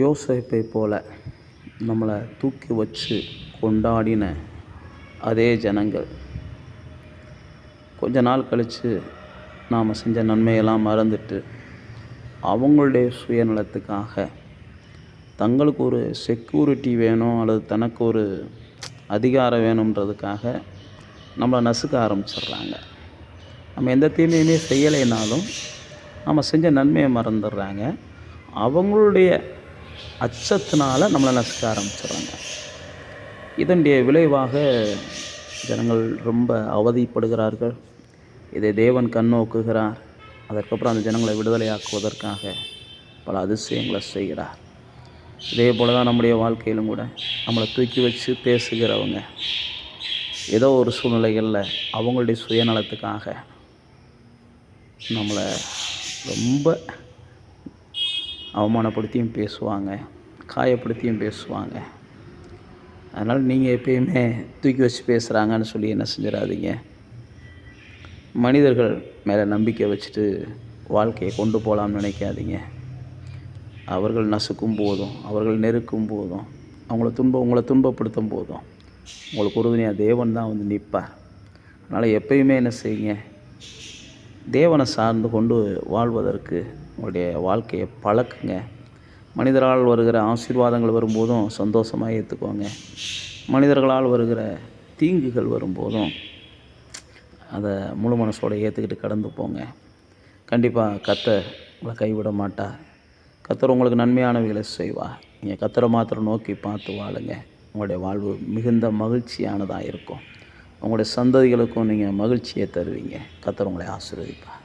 யோசேப்பை போல நம்மளை தூக்கி வச்சு கொண்டாடின அதே ஜனங்கள் கொஞ்ச நாள் கழித்து நாம் செஞ்ச நன்மையெல்லாம் மறந்துட்டு அவங்களுடைய சுயநலத்துக்காக தங்களுக்கு ஒரு செக்யூரிட்டி வேணும் அல்லது தனக்கு ஒரு அதிகாரம் வேணுன்றதுக்காக நம்மளை நசுக்க ஆரம்பிச்சிடுறாங்க. நம்ம எந்த தீமையுமே செய்யலைனாலும் நம்ம செஞ்ச நன்மையை மறந்துடுறாங்க. அவங்களுடைய அச்சத்தினால நம்மளை நசுக்க ஆரம்பிச்சிடுறாங்க. இதனுடைய விளைவாக ஜனங்கள் ரொம்ப அவதிப்படுகிறார்கள். இதை தேவன் கண்ணோக்குகிறார். அதற்கப்புறம் அந்த ஜனங்களை விடுதலையாக்குவதற்காக பல அதிசயங்களை செய்கிறார். இதே போல தான் நம்முடைய வாழ்க்கையிலும் கூட நம்மளை தூக்கி வச்சு பேசுகிறவங்க ஏதோ ஒரு சூழ்நிலைகளில் அவங்களுடைய சுயநலத்துக்காக நம்மளை ரொம்ப அவமானப்படுத்தியும் பேசுவாங்க, காயப்படுத்தியும் பேசுவாங்க. அதனால் நீங்கள் எப்பயுமே தூக்கி வச்சு பேசுகிறாங்கன்னு சொல்லி என்ன செஞ்சிடாதீங்க. மனிதர்கள் மேலே நம்பிக்கை வச்சுட்டு வாழ்க்கையை கொண்டு போகலாம்னு நினைக்காதீங்க. அவர்கள் நசுக்கும் போதும், அவர்கள் நெருக்கும் போதும், உங்களை துன்பப்படுத்தும் போதும் உங்களுக்கு உறுதுணையாக தேவன் தான் வந்து நிற்பார். அதனால் எப்பயுமே என்ன செய்யுங்க, தேவனை சார்ந்து கொண்டு வாழ்வதற்கு உங்களுடைய வாழ்க்கையை பழக்குங்க. மனிதரால் வருகிற ஆசீர்வாதங்கள் வரும்போதும் சந்தோஷமாக ஏற்றுக்கோங்க. மனிதர்களால் வருகிற தீங்குகள் வரும்போதும் அதை முழு மனசோடு ஏற்றுக்கிட்டு கடந்து போங்க. கண்டிப்பாக கர்த்தர் உங்களை கைவிட மாட்டார். கர்த்தர் உங்களுக்கு நன்மையானவைகளை செய்வார். நீங்கள் கர்த்தரை மாத்திரம் நோக்கி பார்த்து வாழுங்க. உங்களுடைய வாழ்வு மிகுந்த மகிழ்ச்சியானதாக இருக்கும். உங்களுடைய சந்ததிகளுக்கும் நீங்கள் மகிழ்ச்சியை தருவீங்க. கர்த்தர் உங்களை ஆசீர்வதிப்பார்.